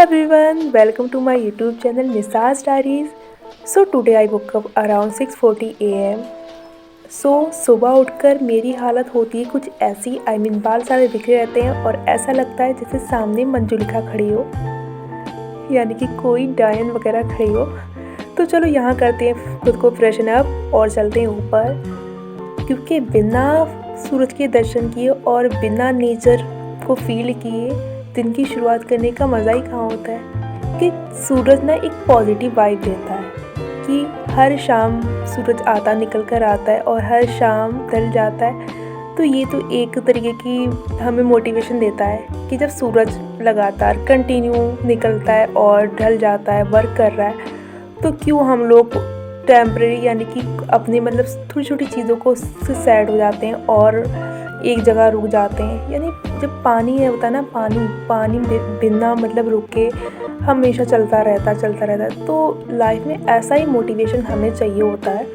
everyone, welcome to my YouTube channel Nissa's Diaries. So today I woke up around 6:40 AM. सुबह उठकर मेरी हालत होती है कुछ ऐसी। बाल सारे बिखरे रहते हैं और ऐसा लगता है जैसे सामने मंजुलिका खड़ी हो, यानी कि कोई डायन वगैरह खड़ी हो। तो चलो यहाँ करते हैं खुद को फ्रेशन अप और चलते हैं ऊपर, क्योंकि बिना सूरज के दर्शन किए और बिना नेचर को फील किए दिन की शुरुआत करने का मज़ा ही कहाँ होता है। कि सूरज ना एक पॉजिटिव वाइब देता है कि हर शाम सूरज आता निकल कर आता है और हर शाम ढल जाता है। तो ये तो एक तरीके की हमें मोटिवेशन देता है कि जब सूरज लगातार कंटिन्यू निकलता है और ढल जाता है, वर्क कर रहा है, तो क्यों हम लोग टेम्परेरी यानी कि अपने छोटी छोटी चीज़ों को से सैड हो जाते हैं और एक जगह रुक जाते हैं। यानी जब पानी है होता है ना, पानी बिना रुके हमेशा चलता रहता है। तो लाइफ में ऐसा ही मोटिवेशन हमें चाहिए होता है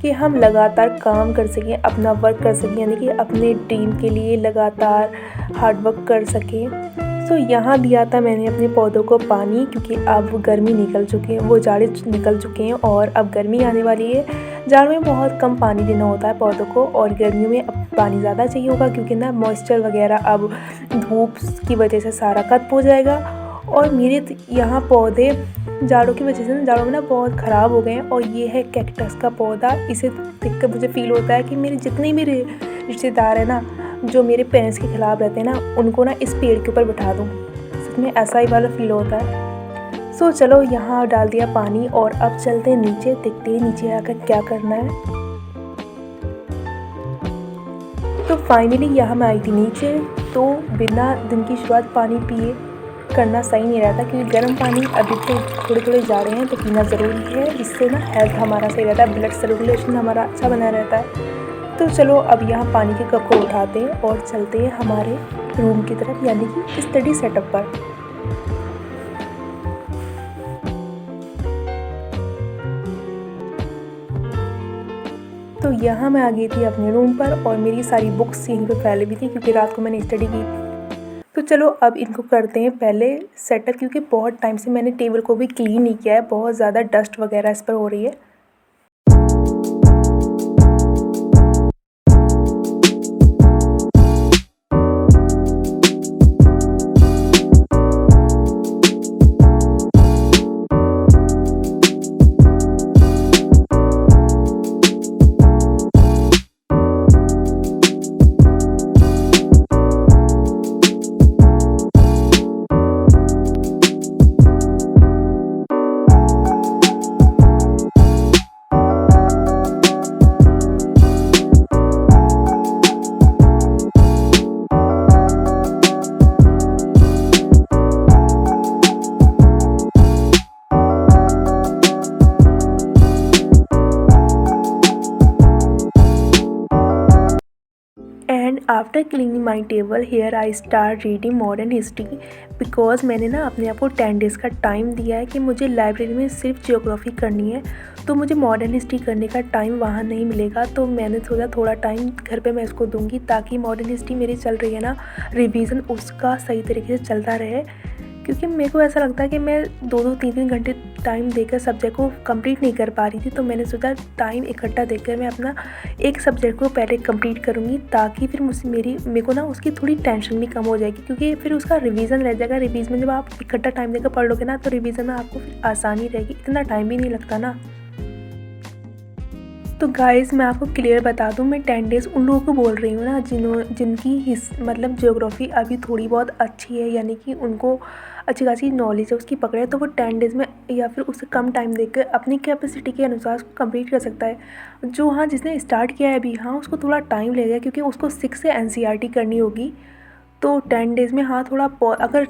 कि हम लगातार काम कर सकें, अपना वर्क कर सकें, यानी कि अपने ड्रीम के लिए लगातार हार्ड वर्क कर सकें। तो यहाँ दिया था मैंने अपने पौधों को पानी, क्योंकि अब गर्मी निकल चुकी है, वो जाड़े निकल चुके हैं और अब गर्मी आने वाली है। जाड़ों में बहुत कम पानी देना होता है पौधों को और गर्मियों में अब पानी ज़्यादा चाहिए होगा, क्योंकि ना मॉइस्चर वगैरह अब धूप की वजह से सारा खत्म हो जाएगा। और मेरे यहाँ पौधे जाड़ों की वजह से ना जाड़ों में ना बहुत ख़राब हो गए हैं। और ये है कैक्टस का पौधा। इसे देखकर मुझे फ़ील होता है कि मेरे जितने भी रिश्तेदार हैं ना, जो मेरे पेरेंट्स के ख़िलाफ़ रहते हैं ना, उनको ना इस पेड़ के ऊपर बिठा दूँ। सच में ऐसा ही वाला फ़ील होता है। सो चलो यहाँ डाल दिया पानी और अब चलते हैं नीचे, देखते हैं नीचे आकर क्या करना है। तो फाइनली यहाँ मैं आई थी नीचे। तो बिना दिन की शुरुआत पानी पिए करना सही नहीं रहता, क्योंकि गर्म पानी अभी तो थोड़े थोड़े जा रहे हैं तो पीना ज़रूरी है। इससे ना हेल्थ हमारा सही रहता है, ब्लड सर्कुलेशन हमारा अच्छा बना रहता है। तो चलो अब यहाँ पानी के कप को उठाते हैं और चलते हैं हमारे रूम की तरफ, यानी कि स्टडी सेटअप पर। तो यहाँ मैं आ गई थी अपने रूम पर और मेरी सारी बुक्स यहीं पर फैली हुई थी, क्योंकि रात को मैंने स्टडी की थी। तो चलो अब इनको करते हैं पहले सेटअप, क्योंकि बहुत टाइम से मैंने टेबल को भी क्लीन नहीं किया है, बहुत ज़्यादा डस्ट वगैरह इस पर हो रही है। And after cleaning my table here I start reading modern history, because मैंने ना अपने आप को 10 डेज़ का टाइम दिया है कि मुझे लाइब्रेरी में सिर्फ जियोग्राफी करनी है, तो मुझे मॉडर्न हिस्ट्री करने का टाइम वहाँ नहीं मिलेगा। तो मैंने सोचा थोड़ा टाइम घर पे मैं इसको दूंगी, ताकि मॉडर्न हिस्ट्री मेरी चल रही है ना, रिवीजन उसका सही तरीके से चलता रहे। क्योंकि मेरे को ऐसा लगता है कि मैं 2-2 3-3 घंटे टाइम देकर सब्जेक्ट को कंप्लीट नहीं कर पा रही थी। तो मैंने सोचा टाइम इकट्ठा देकर मैं अपना एक सब्जेक्ट को पहले कंप्लीट करूँगी, ताकि फिर मेरे को ना उसकी थोड़ी टेंशन भी कम हो जाएगी, क्योंकि फिर उसका रिवीजन रह जाएगा। रिवीजन में जब आप इकट्ठा टाइम देकर पढ़ लोगे ना, तो रिवीजन में आपको फिर आसानी रहेगी, इतना टाइम भी नहीं लगता ना। तो गाइज़ मैं आपको क्लियर बता दूं, मैं 10 डेज़ उन लोगों को बोल रही हूँ ना जिनकी ज्योग्राफी अभी थोड़ी बहुत अच्छी है, यानी कि उनको अच्छी खासी नॉलेज है, उसकी पकड़ है। तो वो 10 डेज़ में या फिर उससे कम टाइम देकर अपनी कैपेसिटी के अनुसार उसको कंप्लीट कर सकता है। जिसने स्टार्ट किया है अभी, उसको थोड़ा टाइम लगेगा, क्योंकि उसको 6 से NCERT करनी होगी। तो 10 डेज़ में थोड़ा अगर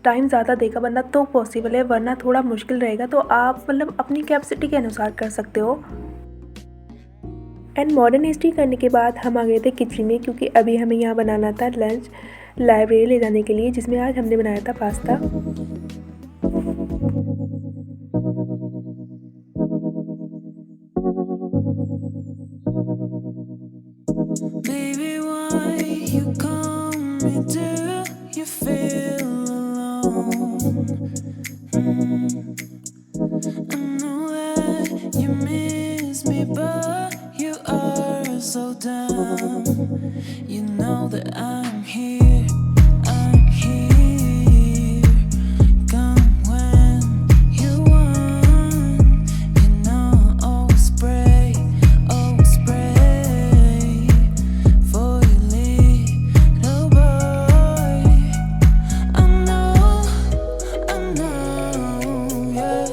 टाइम ज़्यादा देगा बंदा तो पॉसिबल है, वरना थोड़ा मुश्किल रहेगा। तो आप अपनी कैपेसिटी के अनुसार कर सकते हो। एंड मॉडर्न हिस्ट्री करने के बाद हम आ गए थे किचन में, क्योंकि अभी हमें यहाँ बनाना था लंच लाइब्रेरी ले जाने के लिए, जिसमें आज हमने बनाया था pasta. Baby, why you call me? Do you feel alone? you are so dumb. You know that I'm here, I'm here. Come when you want. You know I'll always pray for your little boy. I know, yeah.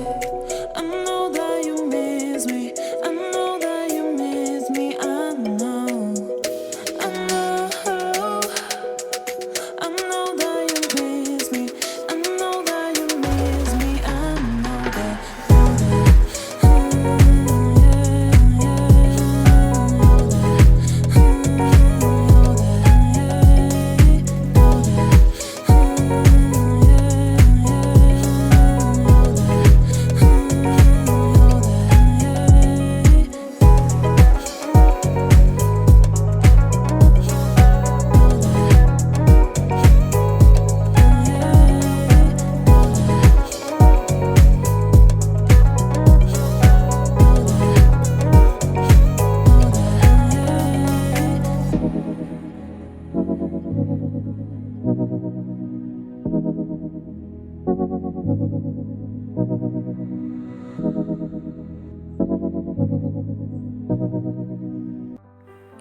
I know that you miss me. I know that you miss me. I know. I know that you miss me. I know that you miss me. I know that.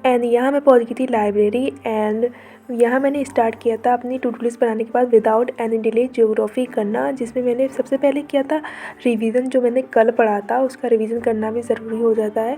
And यहाँ मैं पहुँच गई थी library and यहाँ मैंने start किया था अपनी टू डू लिस्ट बनाने के बाद विदाउट एनी डिले ज्योग्राफी करना, जिसमें मैंने सबसे पहले किया था रिवीजन। जो मैंने कल पढ़ा था उसका रिवीजन करना भी ज़रूरी हो जाता है,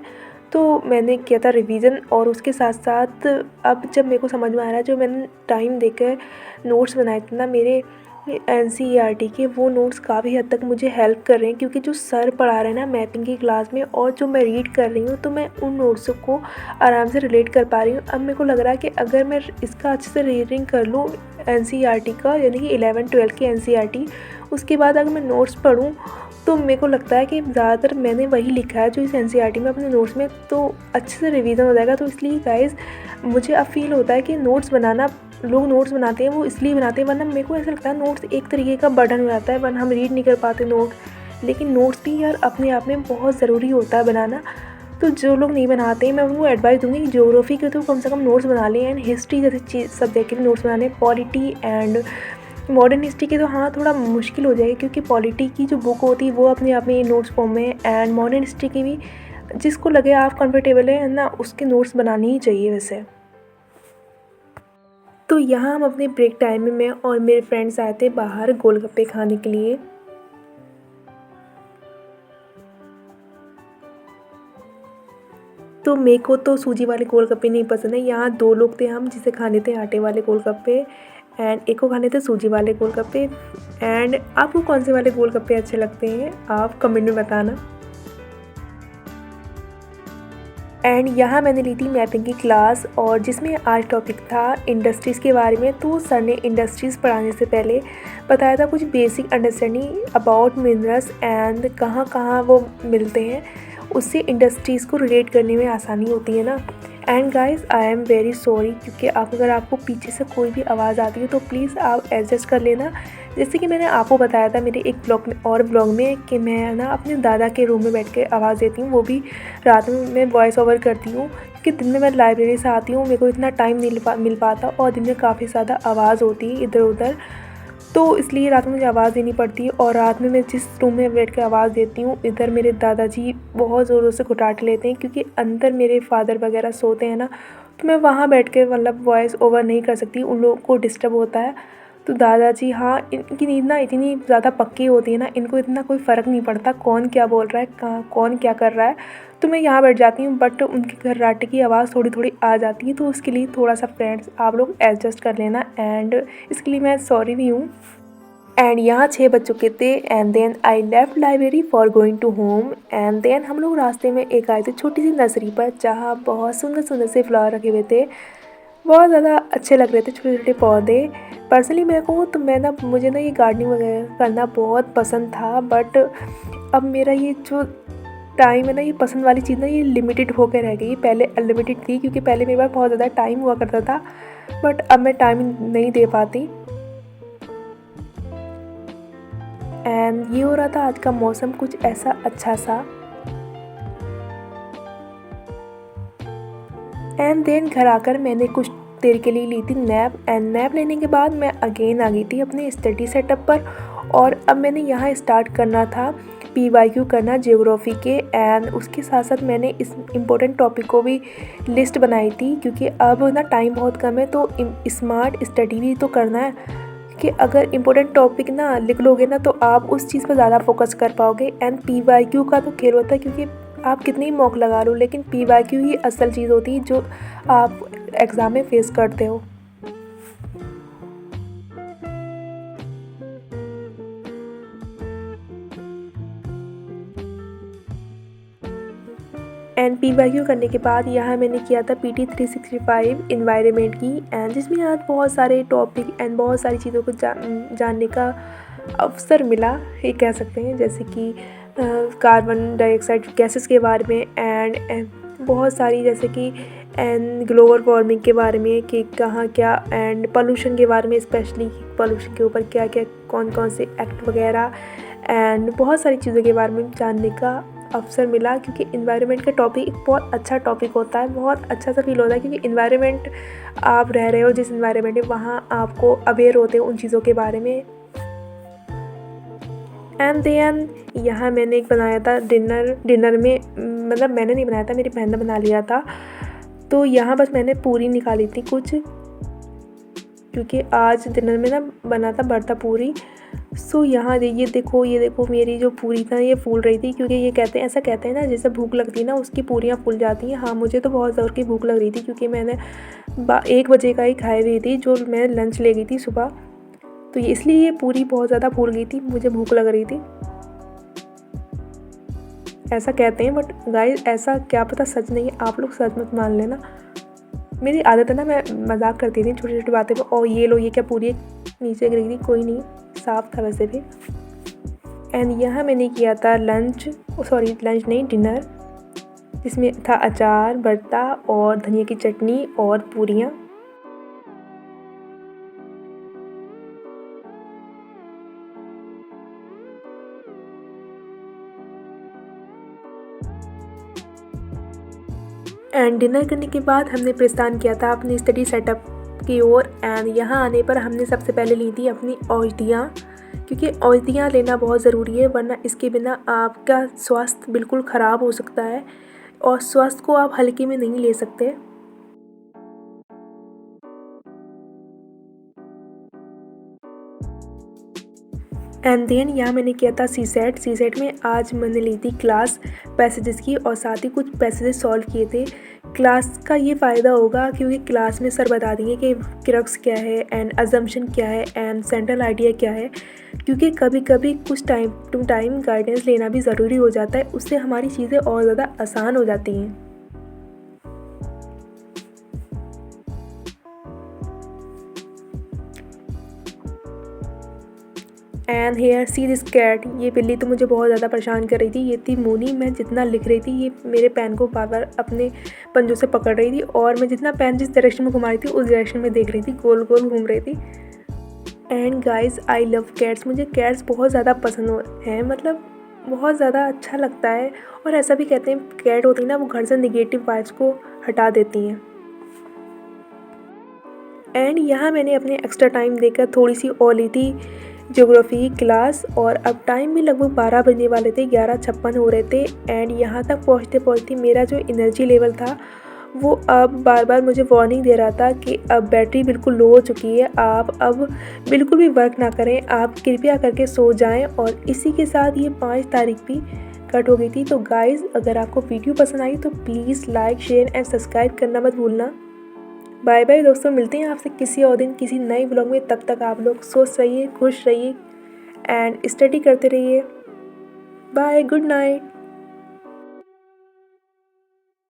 तो मैंने किया था रिवीजन। और उसके साथ साथ अब जब मेरे को समझ में आ रहा है, जो मैंने टाइम देकर नोट्स बनाए थे ना मेरे NCERT के, वो नोट्स काफ़ी हद तक मुझे हेल्प कर रहे हैं, क्योंकि जो सर पढ़ा रहे हैं ना मैपिंग की क्लास में और जो मैं रीड कर रही हूँ, तो मैं उन नोट्सों को आराम से रिलेट कर पा रही हूँ। अब मेरे को लग रहा है कि अगर मैं इसका अच्छे से रीडिंग कर लूँ NCERT का, यानी कि 11-12 की NCERT, उसके बाद अगर मैं नोट्स पढूँ तो मेरे को लगता है कि ज़्यादातर मैंने वही लिखा है जो इस NCERT में अपने नोट्स में, तो अच्छे से रिवीजन हो जाएगा। तो इसलिए गाइज़ मुझे अब फील होता है कि नोट्स बनाना, लोग नोट्स बनाते हैं वो इसलिए बनाते हैं, वरना मेरे को ऐसा लगता है नोट्स एक तरीके का बर्डन हो जाता है, वरना हम रीड नहीं कर पाते नोट। लेकिन नोट्स भी यार अपने आप में बहुत ज़रूरी होता है बनाना। तो जो लोग नहीं बनाते, मैं उनको एडवाइस दूँगी कि ज्योग्राफी के तो कम से कम नोट्स बना लें, एंड हिस्ट्री जैसे सब्जेक्ट के भी नोट्स बनाने, पॉलिटी एंड मॉडर्न हिस्ट्री के तो हाँ थोड़ा मुश्किल हो जाएगा, क्योंकि पॉलिटी की जो बुक होती है वो अपने आप में नोट्स फॉर्म में, एंड मॉडर्न हिस्ट्री की भी जिसको लगे आप कंफर्टेबल है ना उसके नोट्स बनाने ही चाहिए वैसे। तो यहाँ हम अपने ब्रेक टाइम में मैं और मेरे फ्रेंड्स आए थे बाहर गोलगप्पे खाने के लिए। तो मेरे को तो सूजी वाले गोलगप्पे नहीं पसंद है। यहाँ 2 लोग थे हम जिसे खाने थे आटे वाले गोलगप्पे, एंड एक को खाने थे सूजी वाले गोलगप्पे। एंड आपको कौन से वाले गोलगप्पे अच्छे लगते हैं आप कमेंट में बताना। एंड यहाँ मैंने ली थी मैपिंग की क्लास, और जिसमें आज टॉपिक था इंडस्ट्रीज़ के बारे में। तो सर ने इंडस्ट्रीज़ पढ़ाने से पहले बताया था कुछ basic understanding about minerals and कहाँ कहाँ वो मिलते हैं, उससे इंडस्ट्रीज़ को रिलेट करने में आसानी होती है ना। And guys I am very sorry, क्योंकि अगर आपको पीछे से कोई भी आवाज़ आती है तो प्लीज़ आप एडजस्ट कर लेना। जैसे कि मैंने आपको बताया था मेरे एक ब्लॉग में कि मैं ना अपने दादा के रूम में बैठ के आवाज़ देती हूँ, वो भी रात में मैं वॉइस ओवर करती हूँ, क्योंकि दिन में मैं लाइब्रेरी से आती हूँ, मेरे को इतना टाइम नहीं मिल पाता, और दिन में काफ़ी ज़्यादा आवाज़ होती है इधर उधर, तो इसलिए रात में मुझे आवाज़ देनी पड़ती है। और रात में मैं जिस रूम में बैठ कर आवाज़ देती हूँ, इधर मेरे दादाजी बहुत ज़ोरों से घुटाट लेते हैं, क्योंकि अंदर मेरे फादर वगैरह सोते हैं ना, तो मैं वहाँ बैठ कर मतलब वॉइस ओवर नहीं कर सकती, उन लोगों को डिस्टर्ब होता है। तो दादाजी हाँ, इनकी नींद ना इतनी ज़्यादा पक्की होती है ना, इनको इतना कोई फ़र्क नहीं पड़ता कौन क्या बोल रहा है, कहाँ कौन क्या कर रहा है। तो मैं यहाँ बैठ जाती हूँ, बट उनके घर्राटे की आवाज़ थोड़ी थोड़ी आ जाती है, तो उसके लिए थोड़ा सा फ्रेंड्स आप लोग एडजस्ट कर लेना, एंड इसके लिए मैं सॉरी भी हूँ। एंड यहाँ 6 बज चुके थे, and then I left library for going to home. And then हम लोग रास्ते में एक आए थे छोटी सी नर्सरी पर, जहाँ बहुत सुंदर सुंदर से फ्लावर रखे हुए थे, बहुत ज़्यादा अच्छे लग रहे थे छोटे छोटे पौधे। पर्सनली मेरे को तो मुझे ना ये गार्डनिंग वगैरह करना बहुत पसंद था, बट अब मेरा ये जो टाइम है ना, ये पसंद वाली चीज़ ना ये लिमिटेड होकर रह गई। पहले अनलिमिटेड थी, क्योंकि पहले मेरे पास बहुत ज़्यादा टाइम हुआ करता था, बट अब मैं टाइम नहीं दे पाती। एंड ये हो रहा था आज का मौसम कुछ ऐसा अच्छा सा। एंड देन घर आकर मैंने कुछ देर के लिए ली थी नैप, एंड नैप लेने के बाद मैं अगेन आ गई थी अपने स्टडी सेटअप पर। और अब मैंने यहाँ स्टार्ट करना था PYQ करना ज्योग्राफी के, एंड उसके साथ साथ मैंने इस इम्पोर्टेंट टॉपिक को भी लिस्ट बनाई थी, क्योंकि अब ना टाइम बहुत कम है तो स्मार्ट स्टडी भी तो करना है। कि अगर इम्पोर्टेंट टॉपिक ना लिख लोगे ना तो आप उस चीज़ पर ज़्यादा फोकस कर पाओगे। एंड PYQ का तो खेल होता है, क्योंकि आप कितनी ही मॉक लगा लो, लेकिन PYQ ही असल चीज़ होती है जो आप एग्ज़ाम में फेस करते हो। एंड PYQ करने के बाद यहाँ मैंने किया था PT 365 इन्वायरमेंट की, एंड जिसमें आज बहुत सारे टॉपिक एंड बहुत सारी चीज़ों को जानने का अवसर मिला, ये कह सकते हैं। जैसे कि कार्बन डाइऑक्साइड गैसेस के बारे में, एंड बहुत सारी, जैसे कि एंड ग्लोबल वार्मिंग के बारे में कि कहाँ क्या, एंड पोल्यूशन के बारे में, स्पेशली पोल्यूशन के ऊपर क्या क्या कौन कौन से एक्ट वगैरह, एंड बहुत सारी चीज़ों के बारे में जानने का अवसर मिला। क्योंकि इन्वायरमेंट का टॉपिक एक बहुत अच्छा टॉपिक होता है, बहुत अच्छा सा फील होता है, क्योंकि इन्वायरमेंट आप रह रहे हो जिस इन्वायरमेंट में, वहाँ आपको अवेयर होते हो उन चीज़ों के बारे में। एंड देन यहाँ मैंने एक बनाया था डिनर में, मतलब मैंने नहीं बनाया था, मेरी बहन ने बना लिया था। तो यहाँ बस मैंने पूरी निकाली थी कुछ, क्योंकि आज डिनर में ना बना था भरता पूरी। सो यहाँ ये देखो मेरी जो पूरी था ये फूल रही थी, क्योंकि ये कहते हैं, ऐसा कहते हैं ना, जैसे भूख लगती है ना उसकी पूरियाँ फूल जाती हैं। हाँ, मुझे तो बहुत ज़ोर की भूख लग रही थी, क्योंकि मैंने 1 बजे का ही खाई हुई थी जो मैं लंच ले गई थी सुबह, तो इसलिए ये पूरी बहुत ज़्यादा फूल गई थी, मुझे भूख लग रही थी, ऐसा कहते हैं। बट गाइस ऐसा क्या पता सच नहीं है, आप लोग सच मत मान लेना। मेरी आदत है ना, मैं मजाक करती थी छोटी छोटी बातें पर, और ये लो ये क्या पूरी नीचे गिर गई, कोई नहीं, साफ था वैसे भी। एंड यहाँ मैंने किया था लंच नहीं, डिनर, जिसमें था अचार, भरता और धनिया की चटनी और पूरियाँ। एंड डिनर करने के बाद हमने प्रस्थान किया था अपनी स्टडी सेटअप की ओर। एंड यहाँ आने पर हमने सबसे पहले ली थी अपनी औषधियाँ, क्योंकि औषधियाँ लेना बहुत ज़रूरी है, वरना इसके बिना आपका स्वास्थ्य बिल्कुल ख़राब हो सकता है, और स्वास्थ्य को आप हल्के में नहीं ले सकते। एंड देन यहाँ मैंने किया था सी सेट में आज मैंने ली थी क्लास पैसेजेस की, और साथ ही कुछ पैसेजेस सॉल्व किए थे। क्लास का ये फ़ायदा होगा, क्योंकि क्लास में सर बता देंगे कि क्रक्स क्या है, एंड अजम्पशन क्या है, एंड सेंट्रल आइडिया क्या है। क्योंकि कभी कभी कुछ टाइम टू टाइम गाइडेंस लेना भी ज़रूरी हो जाता है, उससे हमारी चीज़ें और ज़्यादा आसान हो जाती हैं। And here see this cat, ये बिल्ली तो मुझे बहुत ज़्यादा परेशान कर रही थी। ये थी मोनी, मैं जितना लिख रही थी ये मेरे पेन को बार बार अपने पंजों से पकड़ रही थी, और मैं जितना पेन जिस डायरेक्शन में घुमा रही थी उस डायरेक्शन में देख रही थी, गोल गोल घूम रही थी। And guys I love cats, मुझे कैट्स बहुत ज़्यादा पसंद हैं, मतलब बहुत ज़्यादा अच्छा लगता है। और ऐसा भी कहते हैं कैट होती है ना, वो घर से निगेटिव वाइब्स को हटा देती हैं। एंड यहाँ मैंने अपने एक्स्ट्रा टाइम देकर थोड़ी सी और ली थी ज्योग्राफी की क्लास, और अब टाइम भी लगभग 12 बजने वाले थे, 11:56 हो रहे थे। एंड यहाँ तक पहुँचते पहुँचते मेरा जो एनर्जी लेवल था वो अब बार बार मुझे वार्निंग दे रहा था कि अब बैटरी बिल्कुल लो हो चुकी है, आप अब बिल्कुल भी वर्क ना करें, आप कृपया करके सो जाएं। और इसी के साथ ये 5 तारीख भी कट हो गई थी। तो गाइज़ अगर आपको वीडियो पसंद आई तो please like share and subscribe करना मत भूलना। बाय बाय दोस्तों, मिलते हैं आपसे किसी और दिन किसी नए ब्लॉग में। तब तक आप लोग स्वस्थ रहिए, खुश रहिए एंड स्टडी करते रहिए। Bye, good night.